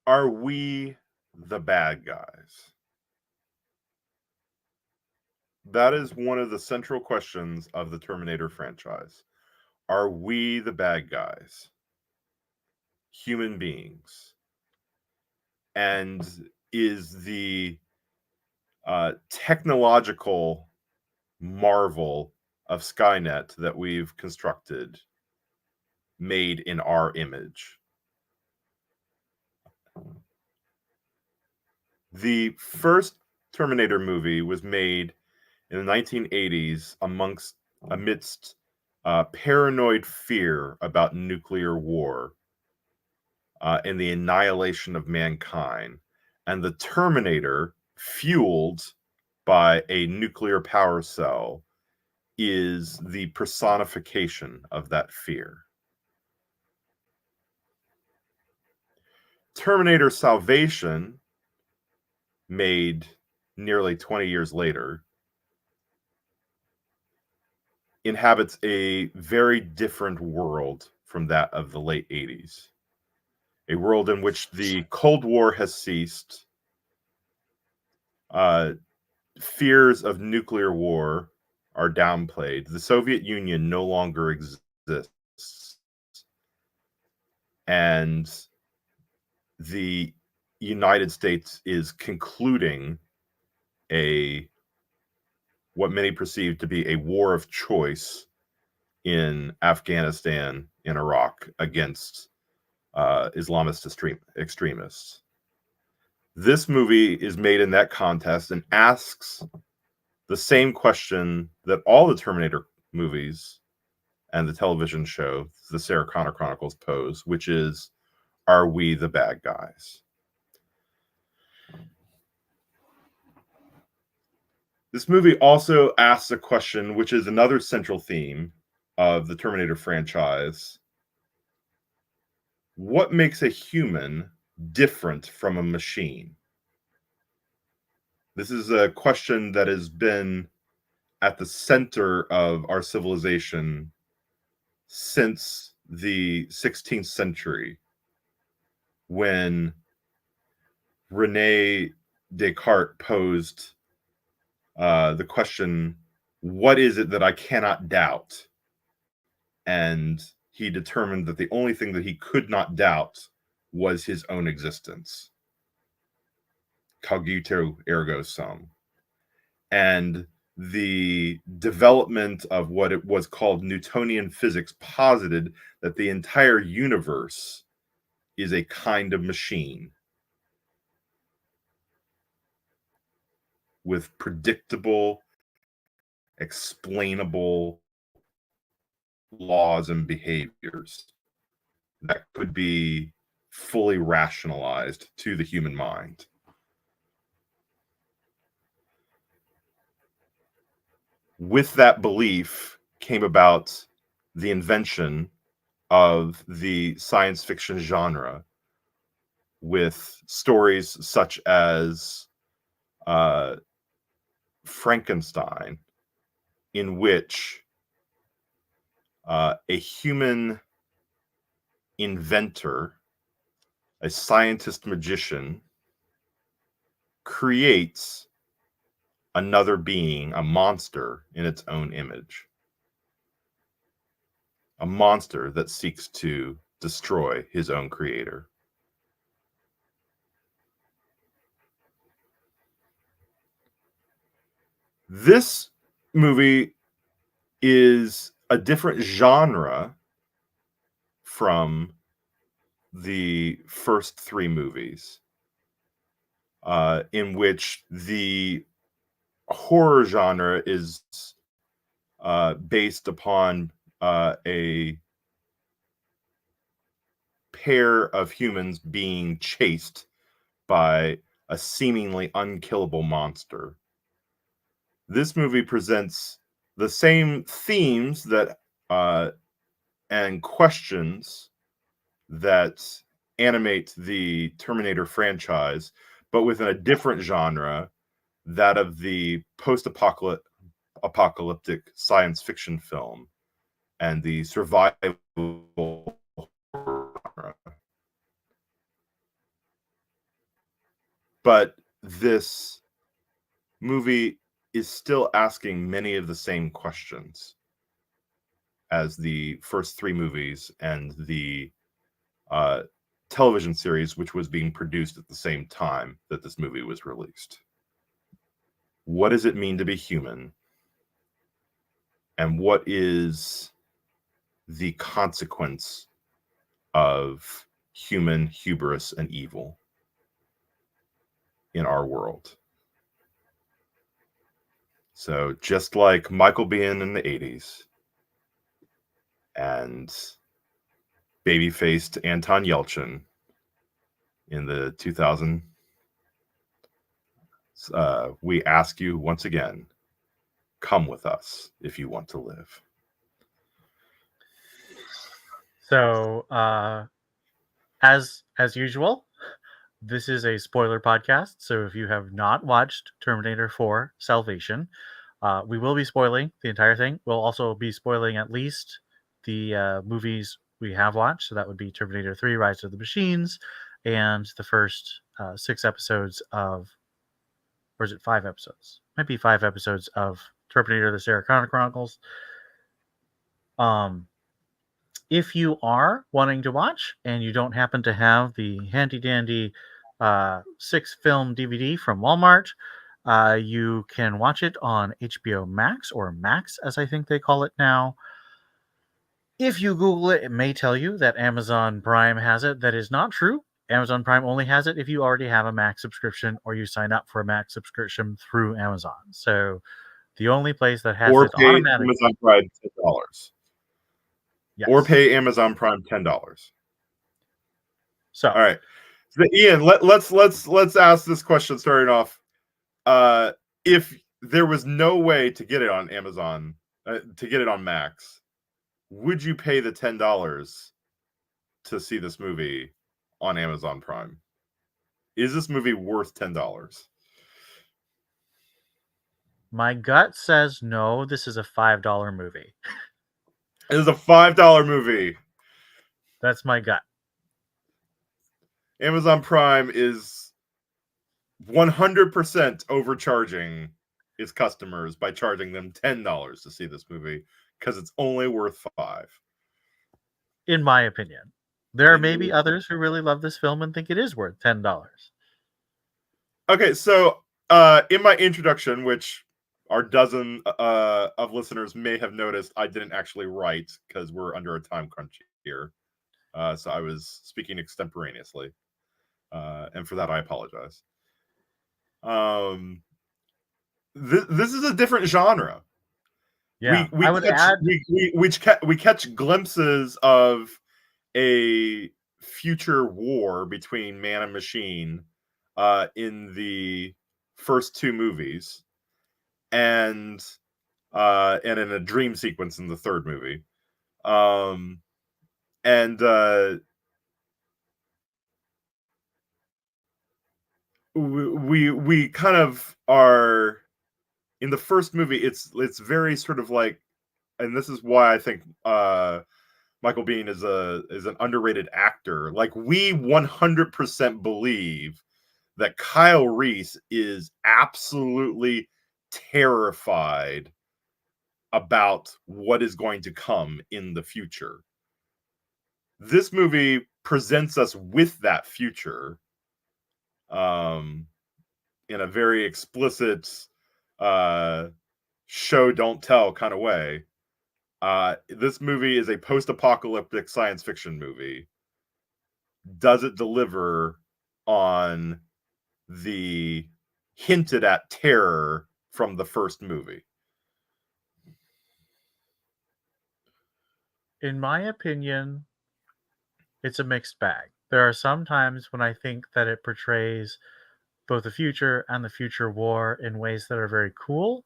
Are we the bad guys? That is one of the central questions of the Terminator franchise. Are we the bad guys? Human beings. And is the technological marvel of Skynet that we've constructed made in our image? The first Terminator movie was made in the 1980s amidst paranoid fear about nuclear war and the annihilation of mankind. And the Terminator, fueled by a nuclear power cell, is the personification of that fear. Terminator Salvation, made nearly 20 years later, inhabits a very different world from that of the late 80s. A world in which the Cold War has ceased, fears of nuclear war are downplayed. The Soviet Union no longer exists. And the United States is concluding what many perceive to be a war of choice in Afghanistan and Iraq against Islamist extremists. This movie is made in that context and asks the same question that all the Terminator movies and the television show, the Sarah Connor Chronicles, pose, which is, are we the bad guys? This movie also asks a question, which is another central theme of the Terminator franchise. What makes a human different from a machine? This is a question that has been at the center of our civilization since the 16th century, when Rene Descartes posed the question, what is it that I cannot doubt? And he determined that the only thing that he could not doubt was his own existence. Cogito ergo sum. And the development of what it was called Newtonian physics posited that the entire universe is a kind of machine with predictable, explainable laws and behaviors that could be fully rationalized to the human mind. With that belief came about the invention of the science fiction genre, with stories such as Frankenstein, in which a human inventor, a scientist magician, creates another being, a monster, in its own image. A monster that seeks to destroy his own creator. This movie is a different genre from the first three movies, in which the horror genre is based upon a pair of humans being chased by a seemingly unkillable monster. This movie presents the same themes that and questions that animate the Terminator franchise, but within a different genre, that of the post-apocalyptic science fiction film and the survival horror genre. but this movie is still asking many of the same questions as the first three movies and the uh, television series, which was being produced at the same time that this movie was released. What does it mean to be human? And what is the consequence of human hubris and evil in our world? So, just like Michael Biehn in the 80s and baby-faced Anton Yelchin in the 2000s, we ask you once again, come with us if you want to live. So, as usual, this is a spoiler podcast. So if you have not watched Terminator 4 Salvation, we will be spoiling the entire thing. We'll also be spoiling at least the movies we have watched. So that would be Terminator 3 Rise of the Machines and the first 6 episodes of, or is it 5 episodes? Might be 5 episodes of Terminator the Sarah Connor Chronicles. If you are wanting to watch and you don't happen to have the handy dandy 6-film DVD from Walmart, you can watch it on HBO Max, or Max as I think they call it now. If you Google it, it may tell you that Amazon Prime has it. That is not true. Amazon Prime only has it if you already have a Max subscription or you sign up for a Max subscription through Amazon. So the only place that has Or it pay automatically. Amazon Prime $10. Yes. Or pay Amazon Prime $10. So, all right, so Ian, let's ask this question starting off. If there was no way to get it on Amazon, to get it on Max, would you pay the $10 to see this movie on Amazon Prime? Is this movie worth $10? My gut says no. This is a $5 movie. It is a $5 movie. That's my gut. Amazon Prime is 100% overcharging its customers by charging them $10 to see this movie because it's only worth $5. In my opinion. There are maybe others who really love this film and think it is worth $10. Okay, so in my introduction, which our dozen of listeners may have noticed I didn't actually write because we're under a time crunch here. So I was speaking extemporaneously. And for that, I apologize. This is a different genre. Yeah, I would add... we catch glimpses of a future war between man and machine in the first two movies, and in a dream sequence in the third movie. We kind of are in the first movie. It's very sort of like, and this is why I think Michael Biehn is an underrated actor. Like, we 100% believe that Kyle Reese is absolutely terrified about what is going to come in the future. This movie presents us with that future in a very explicit show don't tell kind of way. This movie is a post-apocalyptic science fiction movie. Does it deliver on the hinted at terror from the first movie? In my opinion, it's a mixed bag. There are some times when I think that it portrays both the future and the future war in ways that are very cool,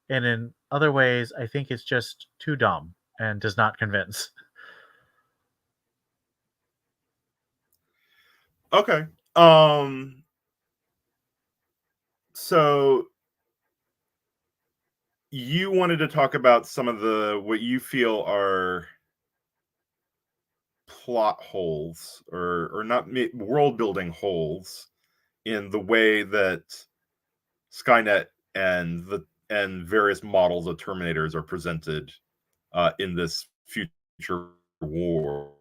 and in other ways I think it's just too dumb and does not convince. Okay. So you wanted to talk about some of the what you feel are plot holes or not world building holes in the way that Skynet and various models of Terminators are presented in this future war.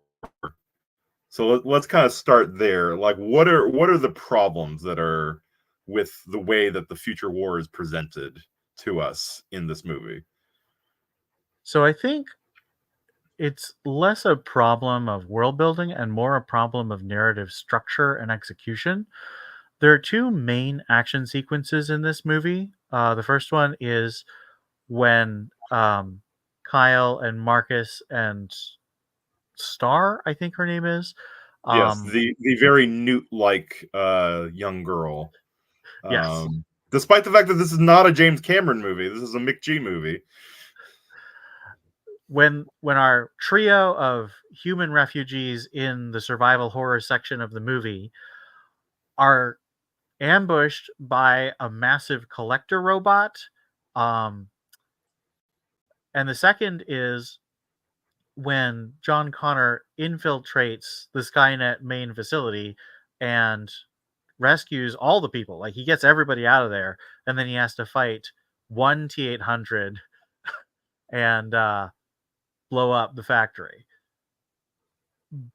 So let's kind of start there. Like, what are the problems that are with the way that the future war is presented to us in this movie? So I think it's less a problem of world building and more a problem of narrative structure and execution. There are two main action sequences in this movie. The first one is when Kyle and Marcus and Star, I think her name is. Yes, Um, the very Newt-like young girl. yes, Despite the fact that this is not a James Cameron movie, this is a McG movie. when our trio of human refugees in the survival horror section of the movie are ambushed by a massive collector robot. Um, and the second is when John Connor infiltrates the Skynet main facility and rescues all the people. Like he gets everybody out of there, and then he has to fight one T-800 and blow up the factory.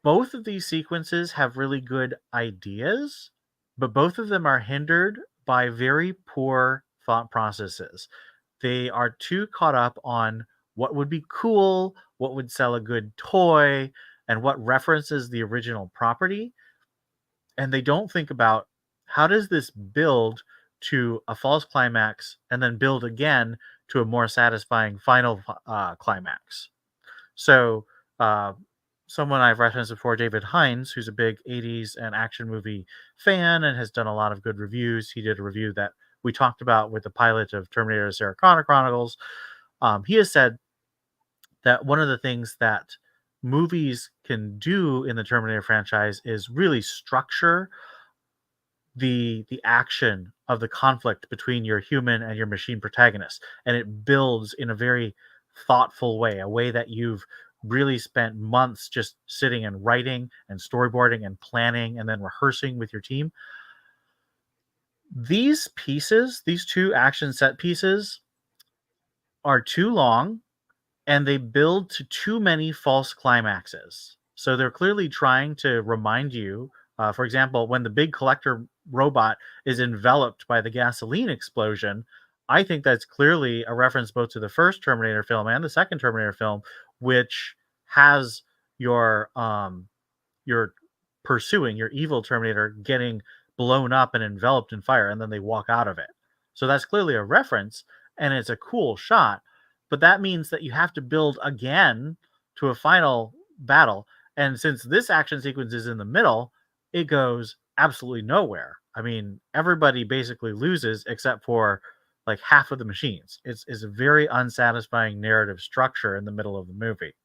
Both of these sequences have really good ideas, but both of them are hindered by very poor thought processes. They are too caught up on what would be cool, what would sell a good toy, and what references the original property. And they don't think about how does this build to a false climax and then build again to a more satisfying final climax. So, uh, someone I've referenced before, David Hines, who's a big 80s and action movie fan and has done a lot of good reviews. He did a review that we talked about with the pilot of Terminator Sarah Connor Chronicles. He has said that one of the things that movies can do in the Terminator franchise is really structure the action of the conflict between your human and your machine protagonist, and it builds in a very thoughtful way, a way that you've really spent months just sitting and writing and storyboarding and planning and then rehearsing with your team. These pieces, these two action set pieces, are too long and they build to too many false climaxes. So they're clearly trying to remind you, for example, when the big collector robot is enveloped by the gasoline explosion, I think that's clearly a reference both to the first Terminator film and the second Terminator film, which has your pursuing your evil Terminator getting blown up and enveloped in fire, and then they walk out of it. So that's clearly a reference, and it's a cool shot. But that means that you have to build again to a final battle. And since this action sequence is in the middle, it goes absolutely nowhere. I mean, everybody basically loses except for like half of the machines. It's a very unsatisfying narrative structure in the middle of the movie.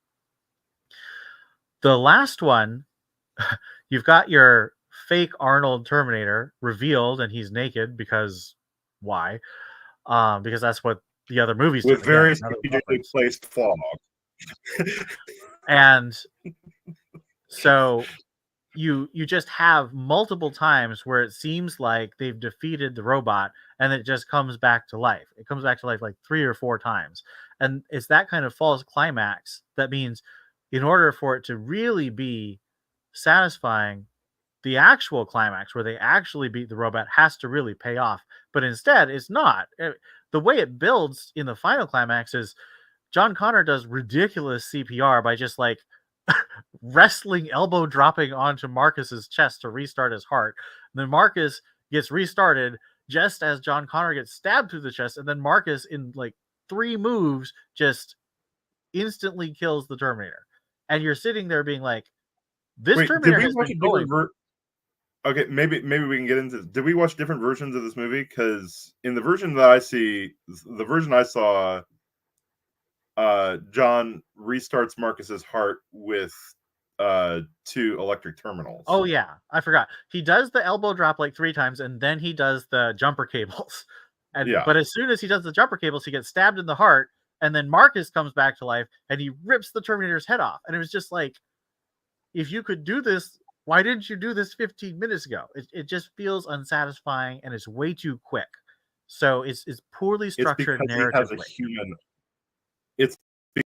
The last one, you've got your fake Arnold Terminator revealed, and he's naked because why? Because that's what the other movies do. With very Again, strategically placed fog. and so you just have multiple times where it seems like they've defeated the robot and it just comes back to life. It comes back to life like 3 or 4 times. And it's that kind of false climax that means in order for it to really be satisfying, the actual climax where they actually beat the robot has to really pay off. But instead, it's not. The way it builds in the final climax is John Connor does ridiculous CPR by just like wrestling elbow dropping onto Marcus's chest to restart his heart. And then Marcus gets restarted just as John Connor gets stabbed through the chest, and then Marcus in like 3 moves just instantly kills the Terminator. And you're sitting there being like, this Wait, Terminator did we has watch been a going. different Okay, maybe we can get into this. Did we watch different versions of this movie? Because in the version that I see, the version I saw, John restarts Marcus's heart with 2 electric terminals. Oh yeah, I forgot. He does the elbow drop like 3 times, and then he does the jumper cables. But as soon as he does the jumper cables, he gets stabbed in the heart, and then Marcus comes back to life, and he rips the Terminator's head off. And it was just like, if you could do this why didn't you do this 15 minutes ago? It just feels unsatisfying and it's way too quick. So it's poorly It's structured because he has a narratively. human. It's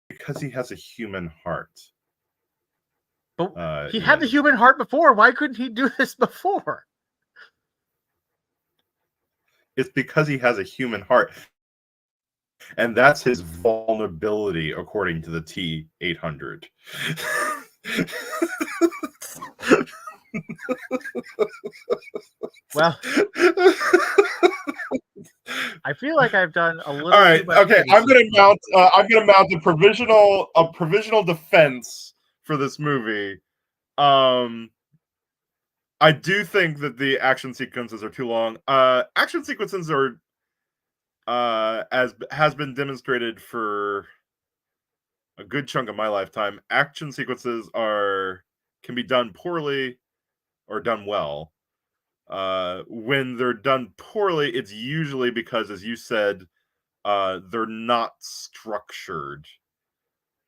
because he has a human heart. But he had the Ian. human heart before. Why couldn't he do this before? It's because he has a human heart. And that's his vulnerability, according to the T-800. Well, I feel like I've done a little All right, too much. okay. I'm gonna mount a provisional defense for this movie. I do think that the action sequences are too long. Action sequences are, as has been demonstrated for a good chunk of my lifetime, action sequences can be done poorly or done well. When they're done poorly, it's usually because, as you said, they're not structured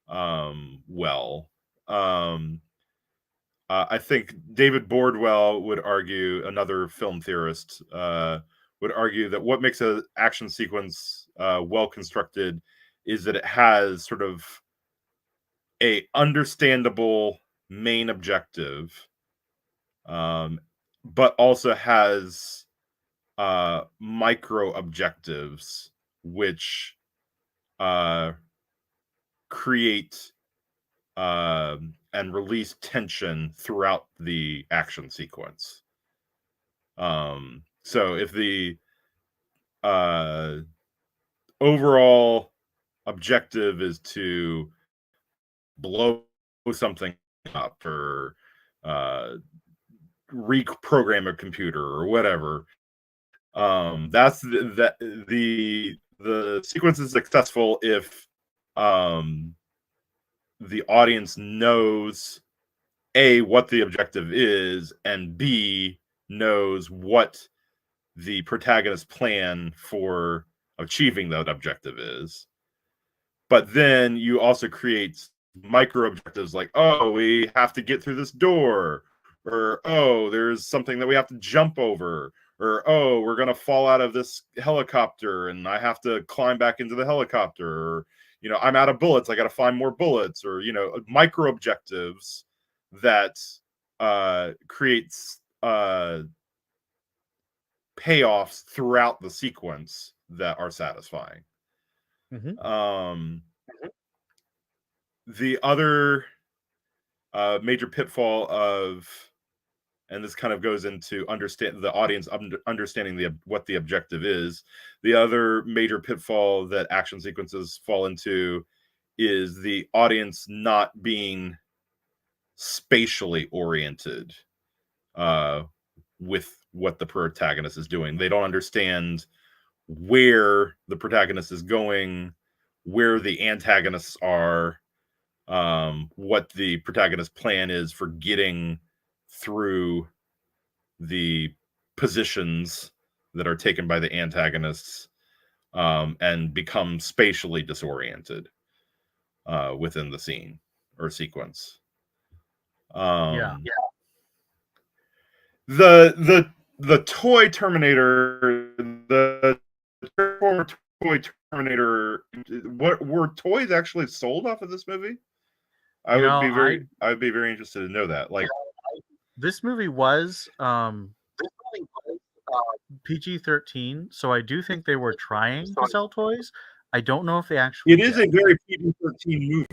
well. I think David Bordwell would argue, another film theorist, would argue that what makes an action sequence well constructed is that it has sort of a understandable main objective, but also has micro objectives which create and release tension throughout the action sequence. So if the overall objective is to blow something up or reprogram a computer or whatever, that's the sequence is successful if the audience knows A, what the objective is, and B, knows what the protagonist's plan for achieving that objective is. But then you also create micro objectives like, oh, we have to get through this door, or oh, there's something that we have to jump over, or oh, we're going to fall out of this helicopter and I have to climb back into the helicopter, or I'm out of bullets, I got to find more bullets, or micro objectives that creates payoffs throughout the sequence that are satisfying. The other major pitfall of, and this kind of goes into the audience understanding what the objective is. The other major pitfall that action sequences fall into is the audience not being spatially oriented with what the protagonist is doing. They don't understand where the protagonist is going, where the antagonists are, what the protagonist's plan is for getting through the positions that are taken by the antagonists, and become spatially disoriented within the scene or sequence. The toy Terminator, the toy Terminator, what were toys actually sold off of this movie? I would be very interested to know that. Like, this movie was PG-13, so I do think they were trying to sell toys. I don't know if they actually it is a very PG-13 movie.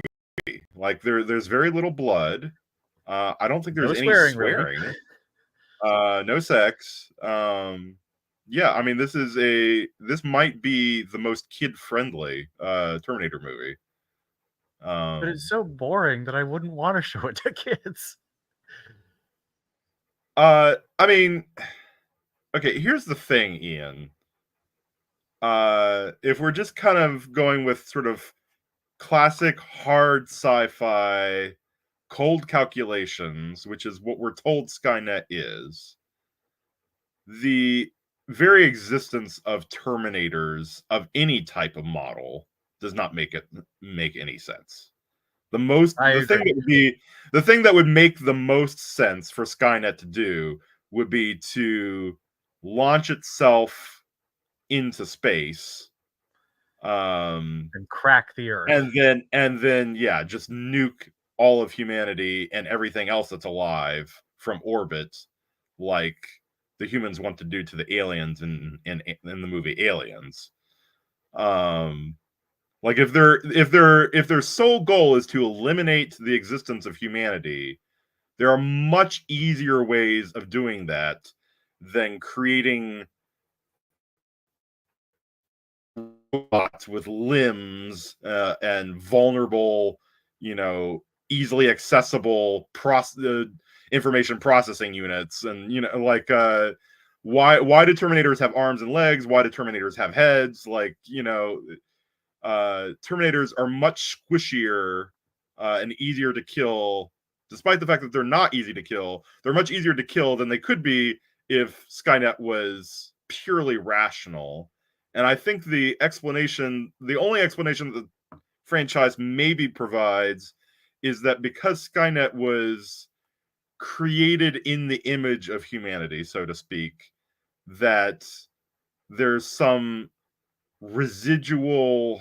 Like there's very little blood. I don't think there's any swearing. Really. No sex. Yeah, I mean this might be the most kid-friendly Terminator movie. But it's so boring that I wouldn't want to show it to kids. I mean, okay, here's the thing, Ian. If we're just kind of going with sort of classic hard sci-fi cold calculations, which is what we're told Skynet is, the very existence of Terminators of any type of model does not make any sense. I The thing agree. that would be the thing that would make the most sense for Skynet to do would be to launch itself into space, um, And crack the earth. and then yeah, just nuke all of humanity and everything else that's alive from orbit, like the humans want to do to the aliens in the movie Aliens. Um, like if their sole goal is to eliminate the existence of humanity, there are much easier ways of doing that than creating robots with limbs and vulnerable, you know, easily accessible information processing units, and why do Terminators have arms and legs? Why do Terminators have heads? Like, Terminators are much squishier and easier to kill, despite the fact that they're not easy to kill. They're much easier to kill than they could be if Skynet was purely rational. And I think the only explanation that the franchise maybe provides, is that because Skynet was created in the image of humanity, so to speak, that there's some residual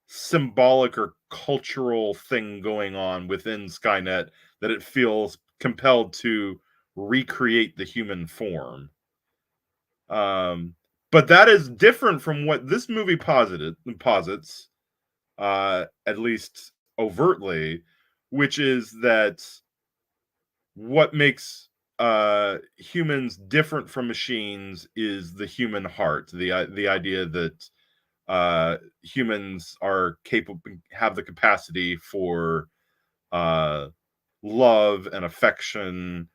symbolic or cultural thing going on within Skynet, that it feels compelled to recreate the human form. Um, but that is different from what this movie posits, at least overtly, which is that what makes humans different from machines is the human heart. The idea that humans are capable, have the capacity for uh, love and affection,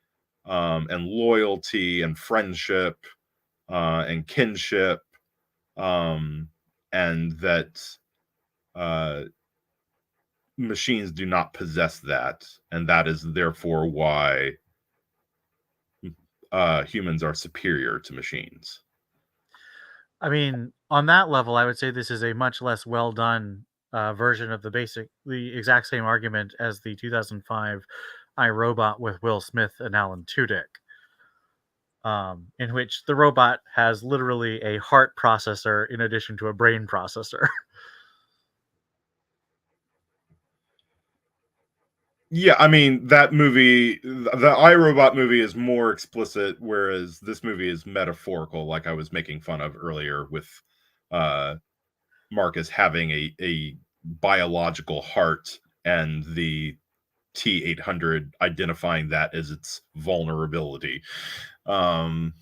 and loyalty and friendship, and kinship, um, and that uh, machines do not possess that, and that is therefore why humans are superior to machines. I mean, on that level, I would say this is a much less well done version of the exact same argument as the 2005 I, Robot with Will Smith and Alan Tudyk, in which the robot has literally a heart processor in addition to a brain processor. Yeah, I mean that movie, the iRobot movie, is more explicit, whereas this movie is metaphorical, like I was making fun of earlier with uh, Marcus having a biological heart and the T-800 identifying that as its vulnerability. Um,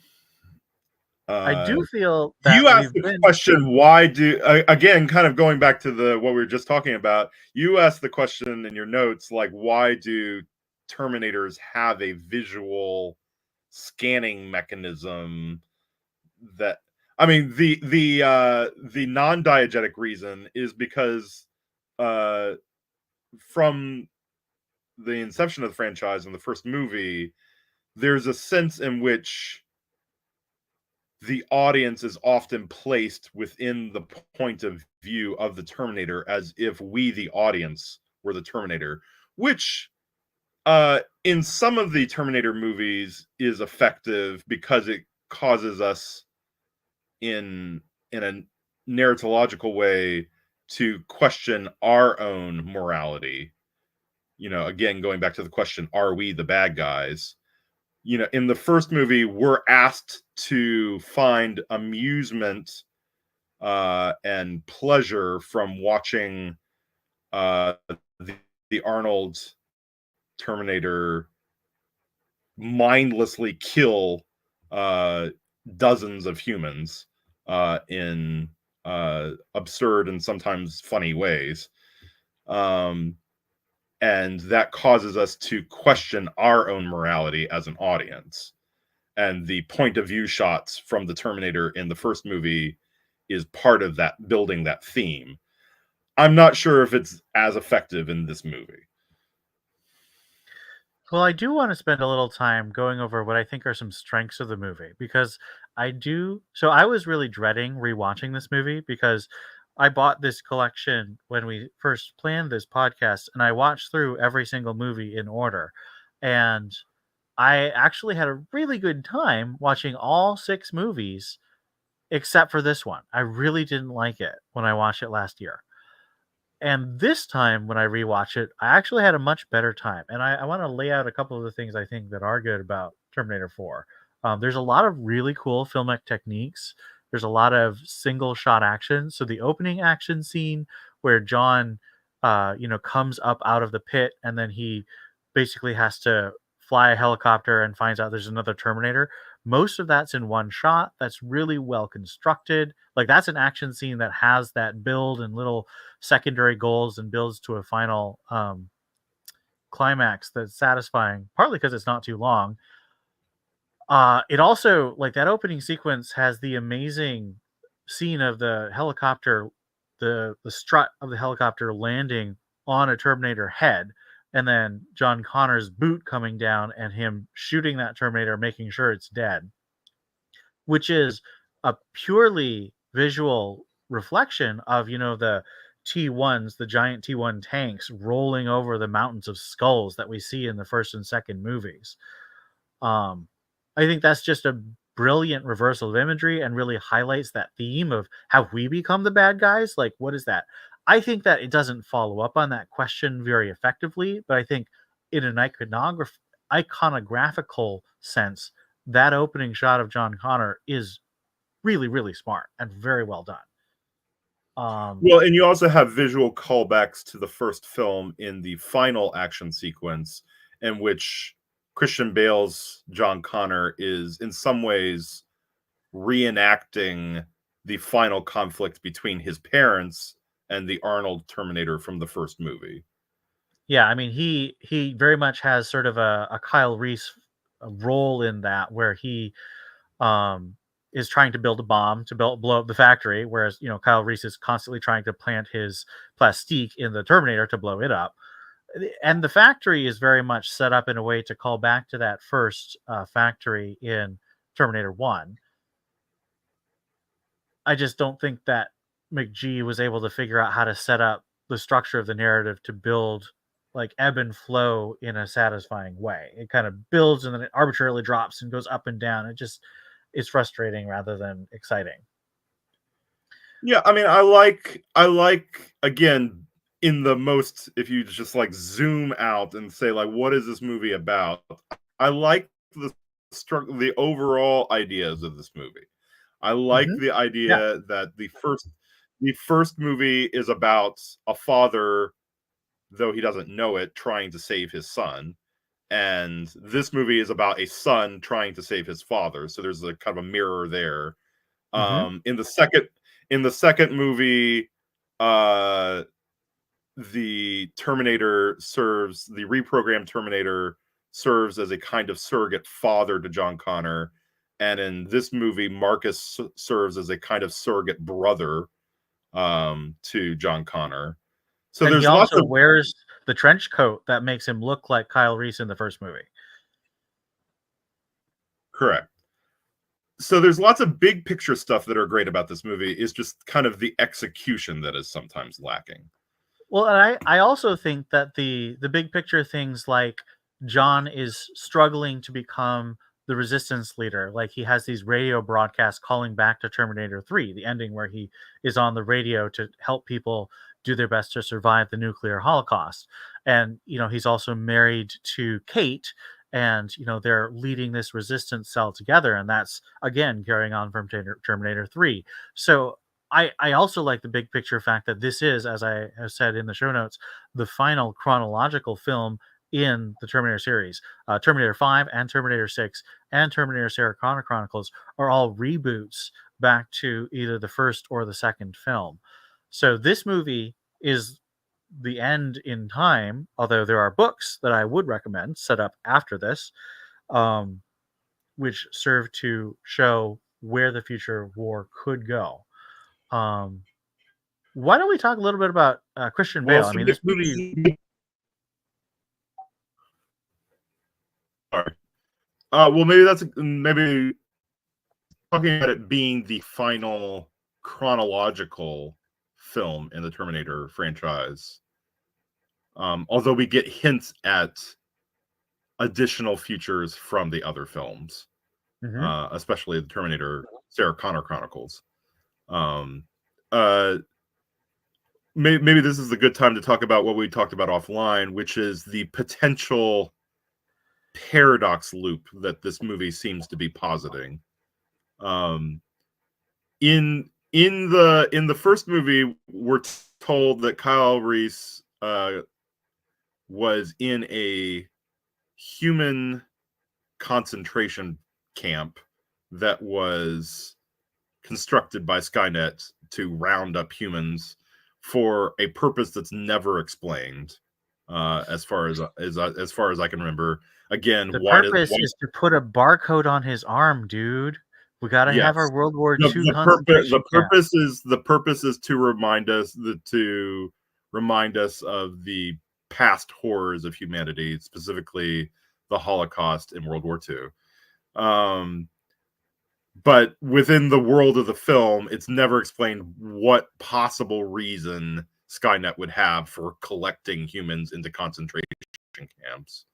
I uh, do feel you that asked we've the been. question, why do again, kind of going back to the what we were just talking about, you asked the question in your notes, like, why do Terminators have a visual scanning mechanism? That I mean, the non-diegetic reason is because uh from the inception of the franchise in the first movie, there's a sense in which the audience is often placed within the point of view of the Terminator, as if we, the audience, were the Terminator, which in some of the Terminator movies is effective because it causes us in a narratological way to question our own morality. Again, going back to the question, are we the bad guys? In the first movie, we're asked to find amusement and pleasure from watching uh, the, the Arnold Terminator mindlessly kill uh, dozens of humans in absurd and sometimes funny ways. Um, and that causes us to question our own morality as an audience. And the point of view shots from the Terminator in the first movie is part of that, building that theme. I'm not sure if it's as effective in this movie. Well, I do want to spend a little time going over what I think are some strengths of the movie, because I do. So I was really dreading rewatching this movie because I bought this collection when we first planned this podcast, and I watched through every single movie in order. And I actually had a really good time watching all 6 movies except for this one. I really didn't like it when I watched it last year. And this time when I rewatch it, I actually had a much better time. And I want to lay out a couple of the things I think that are good about Terminator 4. There's a lot of really cool filmic techniques. There's a lot of single shot action. So the opening action scene where John, comes up out of the pit and then he basically has to fly a helicopter and finds out there's another Terminator. Most of that's in one shot. That's really well constructed. Like that's an action scene that has that build and little secondary goals and builds to a final climax that's satisfying, partly because it's not too long. It also, like that opening sequence has the amazing scene of the helicopter, the strut of the helicopter landing on a Terminator head, and then John Connor's boot coming down and him shooting that Terminator, making sure it's dead, which is a purely visual reflection of the T1s, the giant T1 tanks rolling over the mountains of skulls that we see in the first and second movies. um I think that's just a brilliant reversal of imagery and really highlights that theme of have we become the bad guys, like what is that. I think that it doesn't follow up on that question very effectively, but I think in an iconographical sense, that opening shot of John Connor is really, really smart and very well done. Well, and you also have visual callbacks to the first film in the final action sequence, in which Christian Bale's John Connor is in some ways reenacting the final conflict between his parents and the Arnold Terminator from the first movie. Yeah, I mean, he very much has sort of a Kyle Reese role in that, where he um, is trying to build a bomb to blow up the factory, whereas Kyle Reese is constantly trying to plant his plastique in the Terminator to blow it up. And the factory is very much set up in a way to call back to that first factory in Terminator 1. I just don't think that McGee was able to figure out how to set up the structure of the narrative to build like ebb and flow in a satisfying way. It kind of builds and then it arbitrarily drops and goes up and down. It just is frustrating rather than exciting. Yeah, I mean, I like again, in the most, if you just like zoom out and say like what is this movie about? I like the overall ideas of this movie. I like Hmm. the Yeah. idea that the first movie is about a father, though he doesn't know it, trying to save his son. And this movie is about a son trying to save his father. So there's a kind of a mirror there. Hmm. In the second movie, uh the reprogrammed Terminator serves as a kind of surrogate father to John Connor. And in this movie, Marcus serves as a kind of surrogate brother to John Connor. So And he there's lots also of wears the trench coat that makes him look like Kyle Reese in the first movie. correct. So there's lots of big picture stuff that are great about this movie. Is just kind of the execution that is sometimes lacking. Well, and I also think that the big picture things like John is struggling to become the resistance leader. Like he has these radio broadcasts calling back to Terminator 3, the ending where he is on the radio to help people do their best to survive the nuclear holocaust. And he's also married to Kate, and they're leading this resistance cell together, and that's again carrying on from Terminator 3. So I also like the big picture fact that this is, as I have said in the show notes, the final chronological film in the Terminator series. Terminator 5 and Terminator 6 and Terminator Sarah Connor Chronicles are all reboots back to either the first or the second film. So this movie is the end in time, although there are books that I would recommend set up after this, um, which serve to show where the future war could go. Um, why don't we talk a little bit about Christian Well, Bale? I so mean, this movie. sorry. Well, maybe talking about it being the final chronological film in the Terminator franchise. Although we get hints at additional features from the other films, especially the Terminator Sarah Connor Chronicles. Maybe this is a good time to talk about what we talked about offline, which is the potential paradox loop that this movie seems to be positing. In the first movie, we're told that Kyle Reese was in a human concentration camp that was constructed by Skynet to round up humans for a purpose that's never explained, as far as I can remember. Again, the purpose is to put a barcode on his arm, dude. We got to have our World War II concentration camp. The purpose is to remind us of the past horrors of humanity, specifically the Holocaust and World War II. But within the world of the film, it's never explained what possible reason Skynet would have for collecting humans into concentration camps.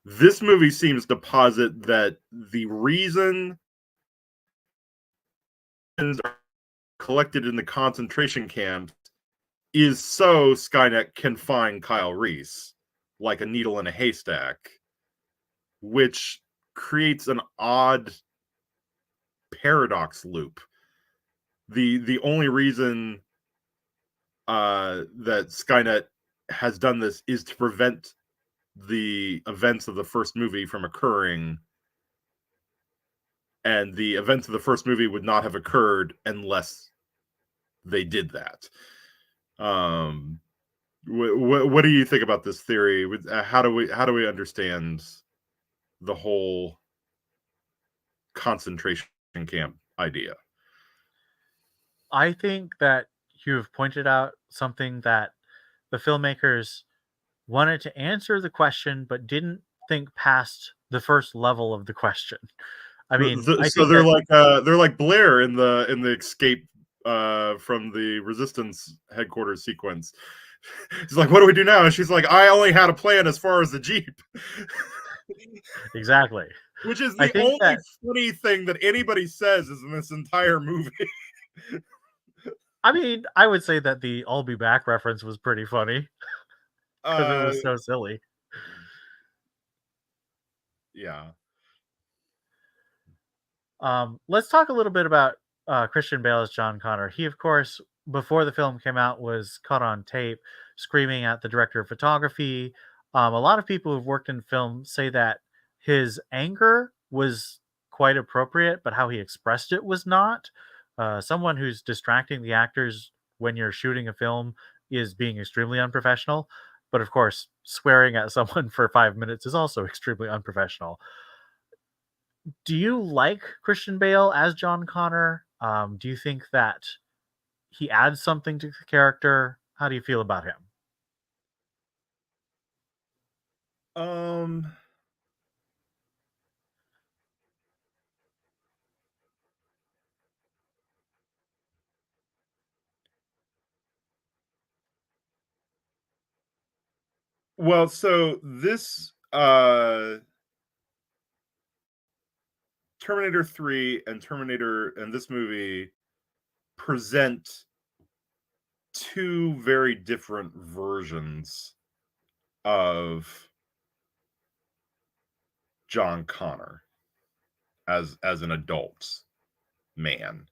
This movie seems to posit that the reason humans are collected in the concentration camps is so Skynet can find Kyle Reese like a needle in a haystack, which creates an odd paradox loop. The only reason that Skynet has done this is to prevent the events of the first movie from occurring, and the events of the first movie would not have occurred unless they did that. What do you think about this theory? How do we understand the whole concentration camp idea? I think that you've pointed out something that the filmmakers wanted to answer the question, but didn't think past the first level of the question. I mean, so they're like Blair in the escape from the Resistance headquarters sequence. He's like, "What do we do now?" And she's like, "I only had a plan as far as the Jeep." Exactly. Which is the only funny thing that anybody says is in this entire movie. I mean, I would say that the "I'll be back" reference was pretty funny because it was so silly. Yeah. Let's talk a little bit about Christian Bale as John Connor. He, of course, before the film came out, was caught on tape screaming at the director of photography. A lot of people who've worked in film say that his anger was quite appropriate, but how he expressed it was not. Someone who's distracting the actors when you're shooting a film is being extremely unprofessional. But of course, swearing at someone for 5 minutes is also extremely unprofessional. Do you like Christian Bale as John Connor? Do you think that he adds something to the character? How do you feel about him? Well, so this Terminator 3 and this movie present two very different versions of John Connor as an adult man.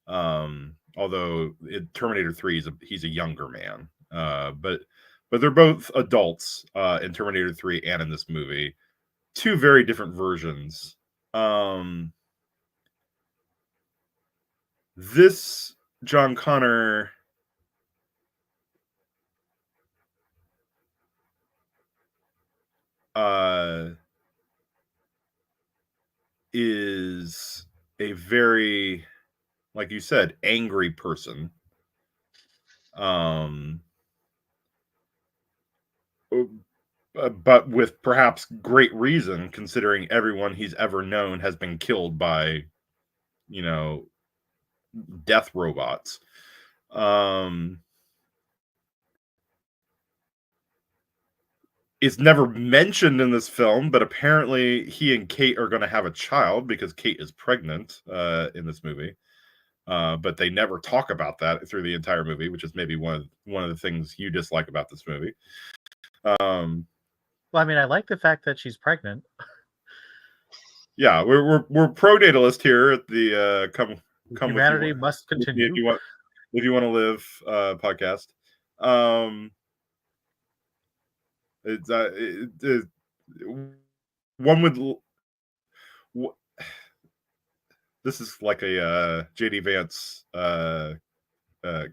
Although Terminator 3 he's a younger man. But they're both adults in Terminator 3 and in this movie. Two very different versions. This John Connor is a very, like you said, angry person. But with perhaps great reason, considering everyone he's ever known has been killed by, death robots. It's never mentioned in this film, but apparently he and Kate are going to have a child because Kate is pregnant in this movie. But they never talk about that through the entire movie, which is maybe one of the things you dislike about this movie. Well, I mean, I like the fact that she's pregnant. Yeah, we're pro-natalist here at the come Humanity with you must continue. if you want to live podcast. It's one would this is like a JD Vance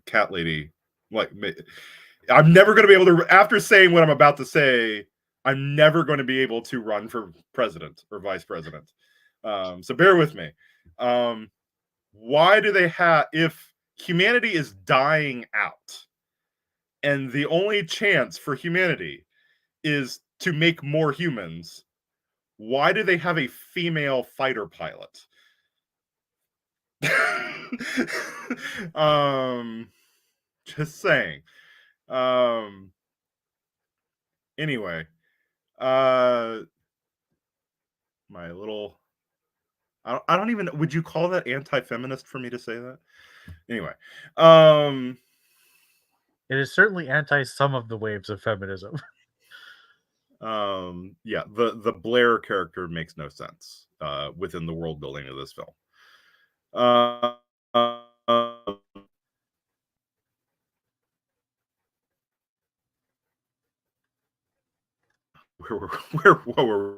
cat lady. Like, I'm never going to be able to, after saying what I'm about to say, I'm never going to be able to run for president or vice president. So bear with me. Why do they have, if humanity is dying out and the only chance for humanity is to make more humans, why do they have a female fighter pilot? Just saying. Anyway, my little, I don't even, would you call that anti-feminist for me to say that? Anyway, It is certainly anti some of the waves of feminism. yeah, the Blair character makes no sense within the world building of this film. Where were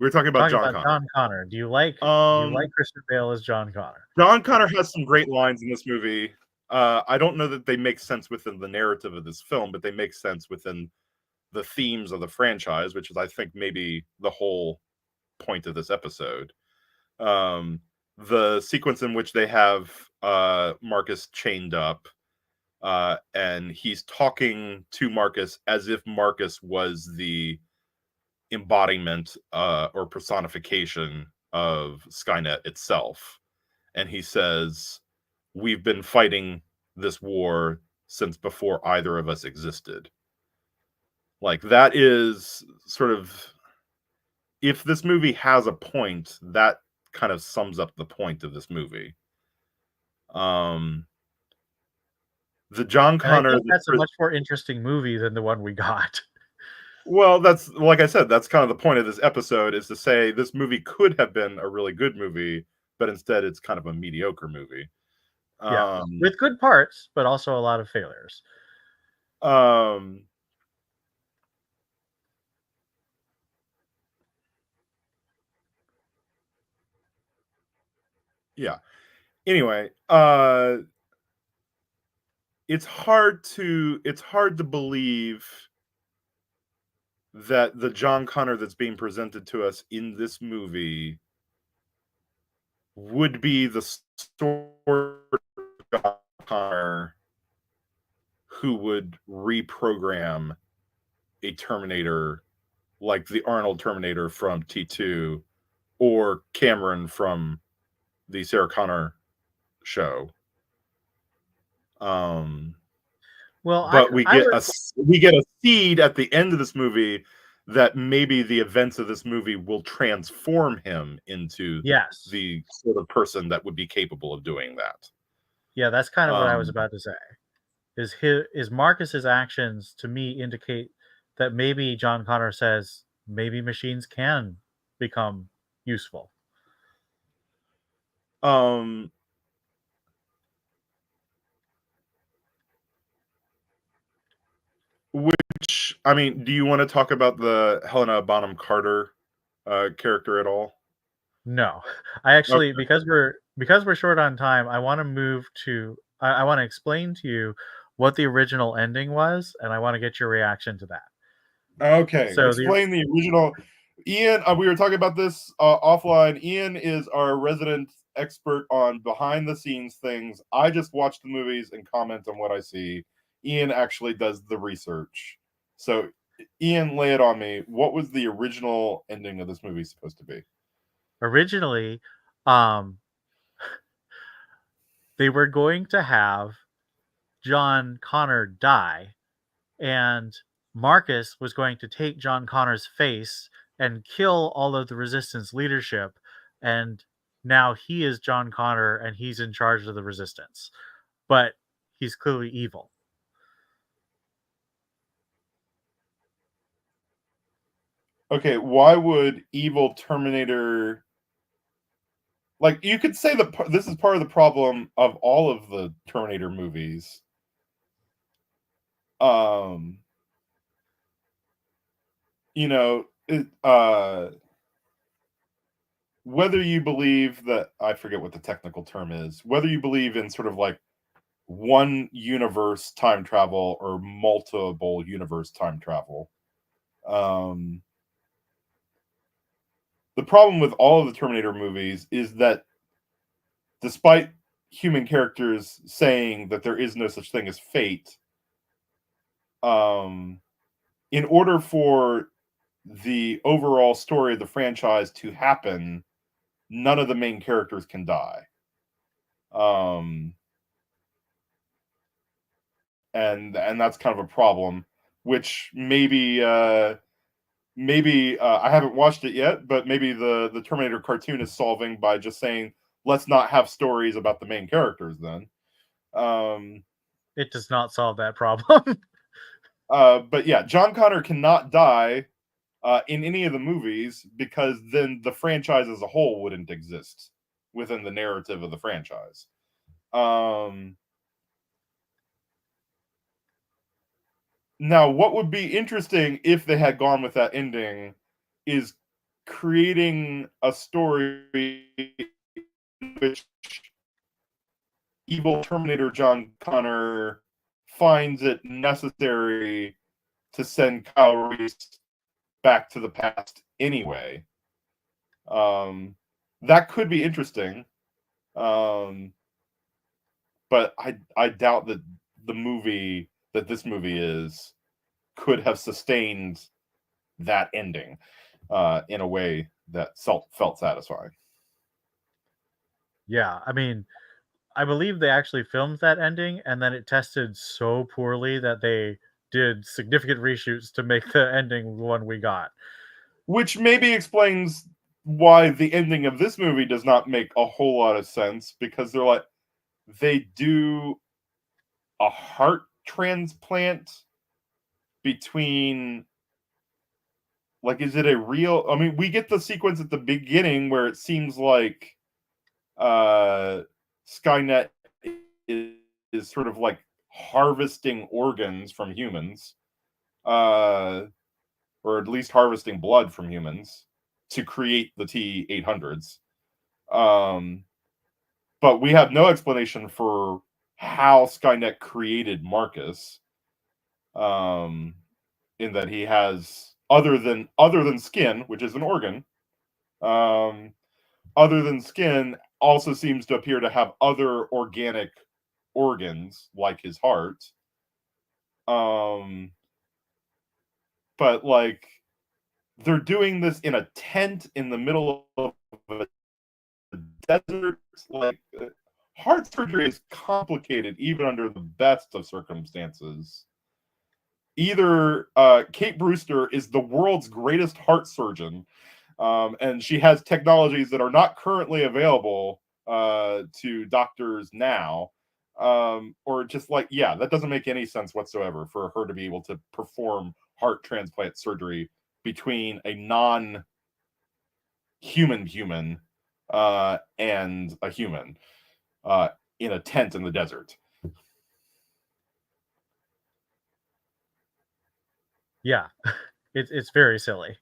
we were talking about John Connor. John Connor. Do you like Christian Bale as John Connor? John Connor has some great lines in this movie. I don't know that they make sense within the narrative of this film, but they make sense within the themes of the franchise, which is, I think, maybe the whole point of this episode. The sequence in which they have Marcus chained up, and he's talking to Marcus as if Marcus was the embodiment or personification of Skynet itself. And he says, "We've been fighting this war since before either of us existed." Like, that is sort of, if this movie has a point, that kind of sums up the point of this movie. The John Connor, I think that's a much more interesting movie than the one we got. Well, that's, like I said, that's kind of the point of this episode, is to say this movie could have been a really good movie, but instead it's kind of a mediocre movie. Yeah, with good parts, but also a lot of failures. Yeah. Anyway, it's hard to believe that the John Connor that's being presented to us in this movie would be the sort of John Connor who would reprogram a Terminator like the Arnold Terminator from T2 or Cameron from the Sarah Connor show. Well, but we get a seed at the end of this movie that maybe the events of this movie will transform him into the sort of person that would be capable of doing that. Yeah, that's kind of what I was about to say. Is Marcus's actions, to me, indicate that maybe John Connor says maybe machines can become useful. Which, I mean, do you want to talk about the Helena Bonham Carter character at all? No, I actually, because we're short on time, I want to move to, I want to explain to you what the original ending was, and I want to get your reaction to that. Okay, so explain the original. Ian, we were talking about this offline. Ian is our resident expert on behind the scenes things. I just watch the movies and comment on what I see. Ian actually does the research. So, Ian, lay it on me. What was the original ending of this movie supposed to be? Originally, they were going to have John Connor die, and Marcus was going to take John Connor's face and kill all of the resistance leadership, and now he is John Connor and he's in charge of the resistance, but he's clearly evil. Okay, why would evil Terminator, like, you could say that this is part of the problem of all of the Terminator movies. You know, whether you believe that, I forget what the technical term is, whether you believe in sort of like one universe time travel or multiple universe time travel. The problem with all of the Terminator movies is that despite human characters saying that there is no such thing as fate, in order for the overall story of the franchise to happen, none of the main characters can die. And that's kind of a problem, which maybe I haven't watched it yet, but maybe the Terminator cartoon is solving by just saying, let's not have stories about the main characters then. It does not solve that problem. But yeah, John Connor cannot die in any of the movies because then the franchise as a whole wouldn't exist within the narrative of the franchise. Now, what would be interesting if they had gone with that ending is creating a story in which evil Terminator John Connor finds it necessary to send Kyle Reese back to the past anyway. That could be interesting. But I doubt that this movie is could have sustained that ending in a way that felt satisfying. Yeah, I mean, I believe they actually filmed that ending and then it tested so poorly that they did significant reshoots to make the ending the one we got. Which maybe explains why the ending of this movie does not make a whole lot of sense, because they do a heart transplant between, like, is it a real, I mean, we get the sequence at the beginning where it seems like Skynet is sort of like harvesting organs from humans, or at least harvesting blood from humans to create the T-800s. But we have no explanation for how Skynet created Marcus. In that he has, other than skin, which is an organ, other than skin, also seems to appear to have other organic organs like his heart. But like, they're doing this in a tent in the middle of a desert. Like, heart surgery is complicated even under the best of circumstances. Either Kate Brewster is the world's greatest heart surgeon, and she has technologies that are not currently available to doctors now, or just like, yeah, that doesn't make any sense whatsoever for her to be able to perform heart transplant surgery between a non-human human and a human in a tent in the desert. Yeah, it's very silly.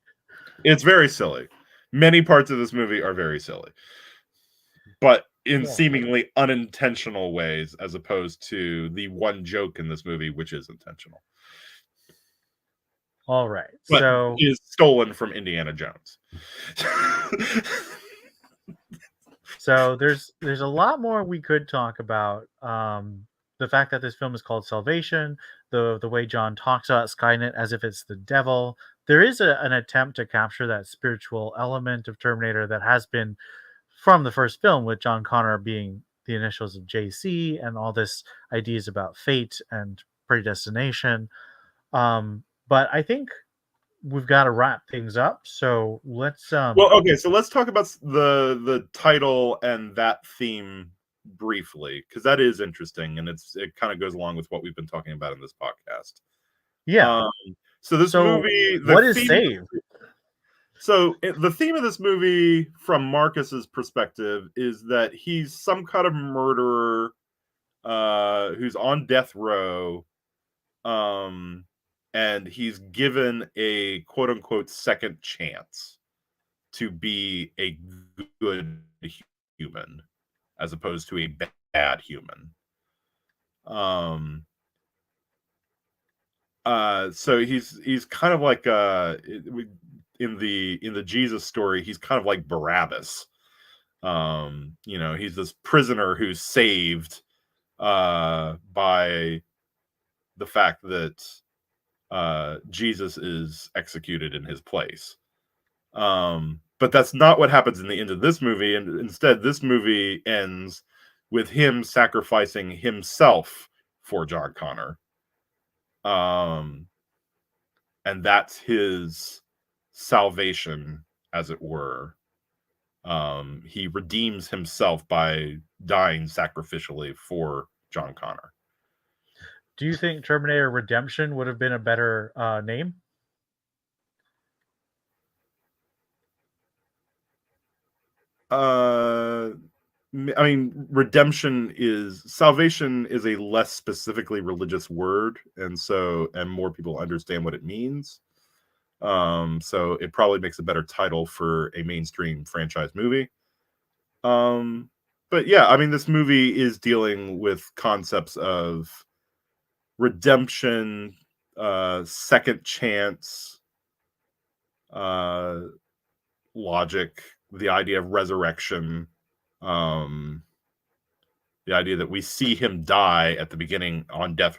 It's very silly. Many parts of this movie are very silly, but in seemingly unintentional ways, as opposed to the one joke in this movie, which is intentional. All right, But so is stolen from Indiana Jones. So there's a lot more we could talk about. The fact that this film is called Salvation, the way John talks about Skynet as if it's the devil. There is an attempt to capture that spiritual element of Terminator that has been from the first film, with John Connor being the initials of JC and all this ideas about fate and predestination. But I think we've got to wrap things up. So let's Well, okay, so let's talk about the title and that theme briefly, because that is interesting, and it kind of goes along with what we've been talking about in this podcast. yeah. So this So movie, what is Save? the theme of this movie, from Marcus's perspective, is that he's some kind of murderer who's on death row, and he's given a quote unquote second chance to be a good human as opposed to a bad human. So he's kind of like in the Jesus story, he's kind of like Barabbas. He's this prisoner who's saved by the fact that Jesus is executed in his place. But that's not what happens in the end of this movie, and instead this movie ends with him sacrificing himself for John Connor. And that's his salvation, as it were. He redeems himself by dying sacrificially for John Connor. Do you think Terminator Redemption would have been a better name? I mean, salvation is a less specifically religious word, and more people understand what it means. So it probably makes a better title for a mainstream franchise movie. But yeah, I mean, this movie is dealing with concepts of redemption, second chance, logic, the idea of resurrection, the idea that we see him die at the beginning on death.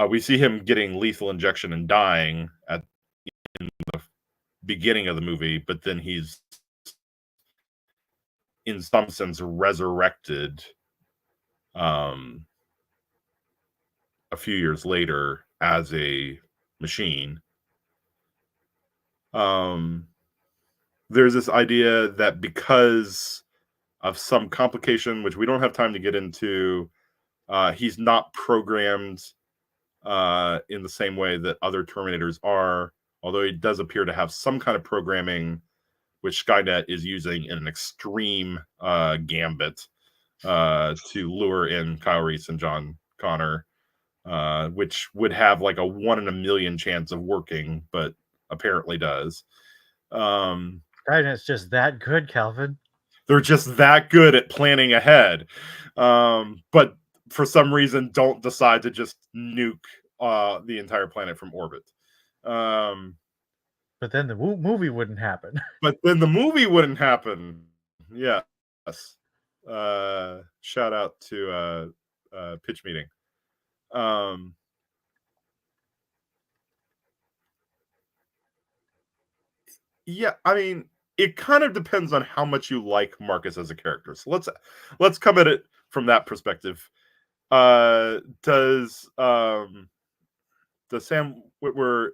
We see him getting lethal injection and dying in the beginning of the movie, but then he's in some sense resurrected a few years later as a machine. There's this idea that because of some complication, which we don't have time to get into, he's not programmed in the same way that other Terminators are, although he does appear to have some kind of programming, which Skynet is using in an extreme gambit to lure in Kyle Reese and John Connor, which would have like a 1 in a million chance of working, but apparently does. Skynet's just that good, Calvin. They're just that good at planning ahead. But for some reason, don't decide to just nuke the entire planet from orbit. But then the movie wouldn't happen. But then the movie wouldn't happen. Yes. Shout out to Pitch Meeting. Yeah, I mean, it kind of depends on how much you like Marcus as a character. So let's come at it from that perspective. Does Sam Witwer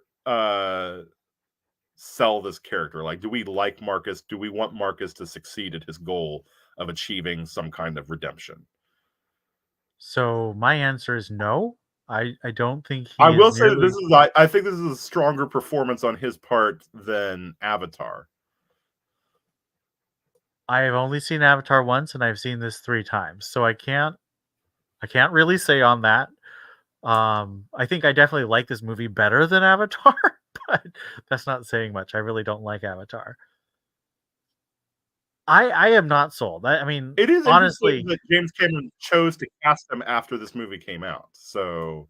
sell this character? Like, do we like Marcus? Do we want Marcus to succeed at his goal of achieving some kind of redemption? So my answer is no. I don't think he I is will say that nearly... I think this is a stronger performance on his part than Avatar. I have only seen Avatar once, and I've seen this 3 times, so I can't really say on that. I think I definitely like this movie better than Avatar, but that's not saying much. I really don't like Avatar. I am not sold. I mean, It is honestly, interesting that James Cameron chose to cast him after this movie came out. So,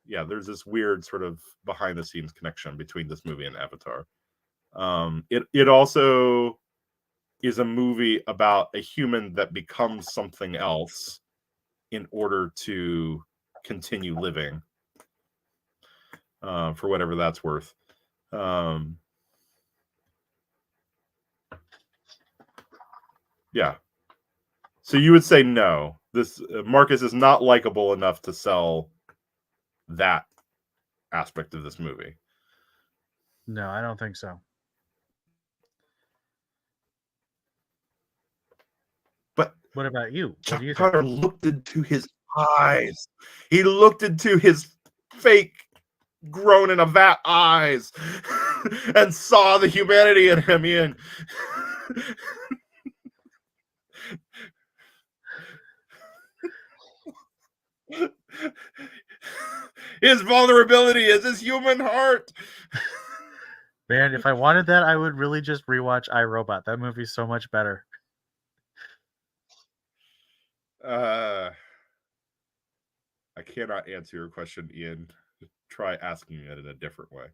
yeah, there's this weird sort of behind the scenes connection between this movie and Avatar. It also is a movie about a human that becomes something else in order to continue living, for whatever that's worth. Yeah. So you would say no. This Marcus is not likable enough to sell that aspect of this movie. No, I don't think so. But What about you? What do John you think? Connor looked into his eyes. He looked into his fake grown in a vat eyes and saw the humanity in him, Ian. His vulnerability is his human heart. Man, if I wanted that, I would really just rewatch iRobot. That movie's so much better. I cannot answer your question, Ian. Try asking it in a different way.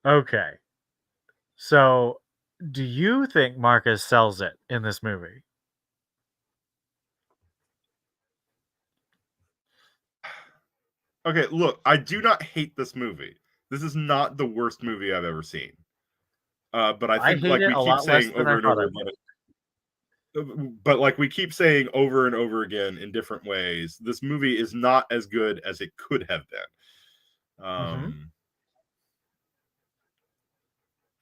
Okay. So, do you think Marcus sells it in this movie? Okay, look, I do not hate this movie. This is not the worst movie I've ever seen. But I I think, hate like it we a keep lot less saying than I over and thought over I again, but like we keep saying over and over again in different ways, this movie is not as good as it could have been.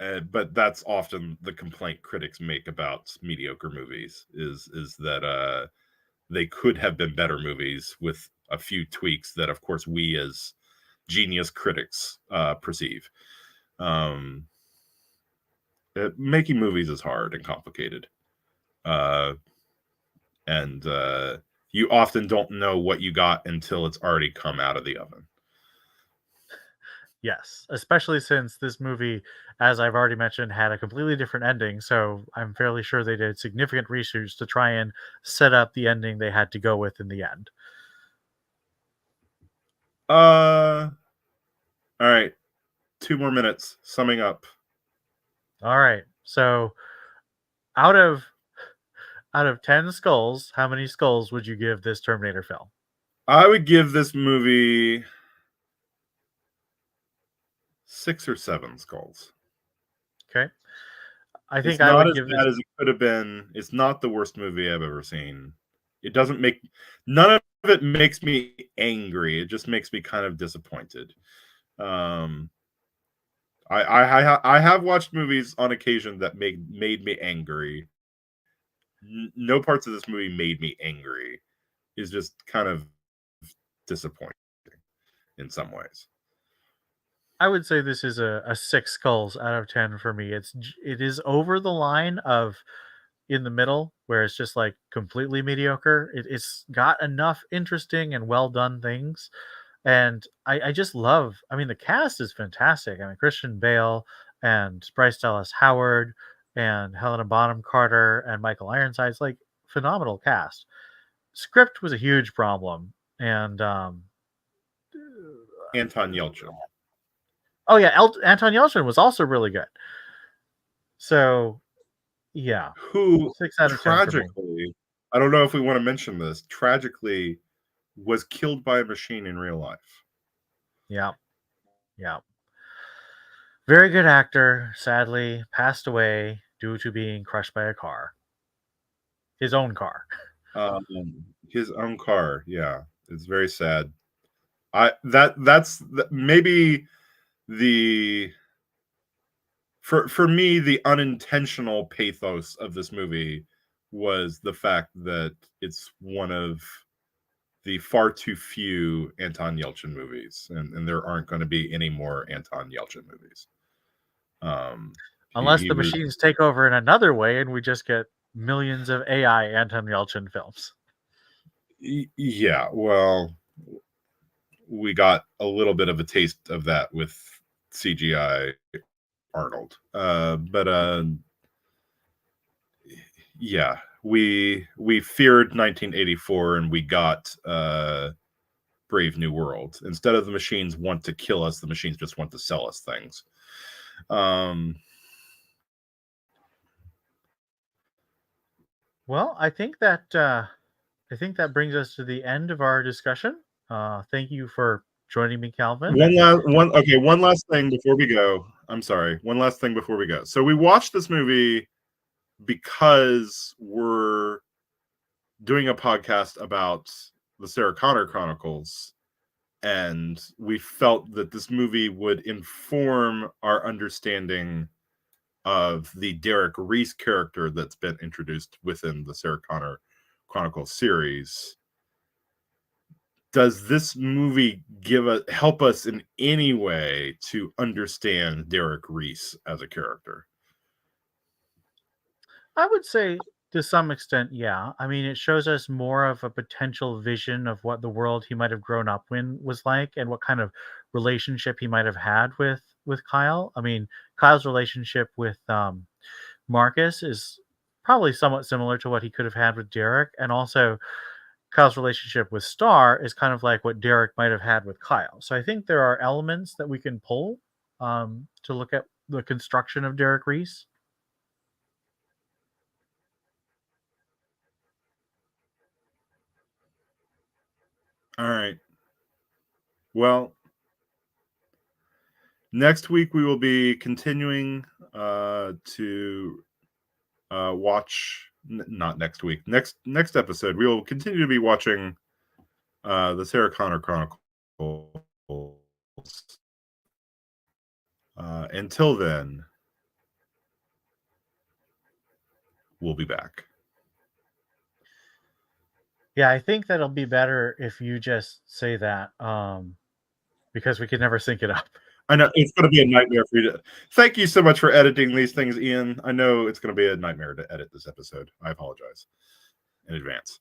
would. But that's often the complaint critics make about mediocre movies is that they could have been better movies with a few tweaks that, of course, we as genius critics perceive. Making movies is hard and complicated, uh, and you often don't know what you got until it's already come out of the oven. Yes, especially since this movie, as I've already mentioned, had a completely different ending. So I'm fairly sure they did significant research to try and set up the ending they had to go with in the end. All right, 2 more minutes. Summing up. All right. So out of 10 skulls, how many skulls would you give this Terminator film? I would give this movie 6 or 7 skulls. Okay. I It's think I not would as give this bad as it could have been. It's not the worst movie I've ever seen. It doesn't make none of it makes me angry. It just makes me kind of disappointed. Um, I have watched movies on occasion that made me angry. No parts of this movie made me angry. It's just kind of disappointing in some ways. I would say this is a 6 skulls out of 10 for me. It is over the line of in the middle where it's just like completely mediocre. It's got enough interesting and well done things. And I just love, I mean, the cast is fantastic. I mean, Christian Bale and Bryce Dallas Howard and Helena Bonham Carter and Michael Ironside's like phenomenal cast. Script was a huge problem. And Anton Yelchin, oh yeah, Anton Yelchin was also really good. So yeah, who 6 out of 10 for me. tragically, I don't know if we want to mention this, tragically was killed by a machine in real life. Yeah, yeah. Very good actor, sadly passed away due to being crushed by a car. His own car. His own car, yeah, it's very sad. That's maybe the for me the unintentional pathos of this movie was the fact that it's one of the far too few Anton Yelchin movies, and there aren't going to be any more Anton Yelchin movies. Unless He the was, machines take over in another way and we just get millions of AI Anton Yelchin films. yeah, well, we got a little bit of a taste of that with CGI Arnold. But yeah, we feared 1984 and we got Brave New World. Instead of the machines want to kill us, the machines just want to sell us things. Um, Well, I think that brings us to the end of our discussion. Thank you for joining me, Calvin. One last thing before we go. I'm sorry. One last thing before we go. So we watched this movie because we're doing a podcast about the Sarah Connor Chronicles, and we felt that this movie would inform our understanding of the Derek Reese character that's been introduced within the Sarah Connor Chronicles series. Does this movie help us in any way to understand Derek Reese as a character? I would say to some extent, yeah. I mean, it shows us more of a potential vision of what the world he might have grown up in was like, and what kind of relationship he might have had with Kyle. I mean, Kyle's relationship with Marcus is probably somewhat similar to what he could have had with Derek, and also Kyle's relationship with Star is kind of like what Derek might have had with Kyle. So I think there are elements that we can pull to look at the construction of Derek Reese. All right. Well, next week we will be continuing to watch. Not next week. Next episode we will continue to be watching the Sarah Connor Chronicles. Until then, we'll be back. Yeah, I think that'll be better if you just say that, because we can never sync it up. I know it's going to be a nightmare for you to. Thank you so much for editing these things, Ian. I know it's going to be a nightmare to edit this episode. I apologize in advance.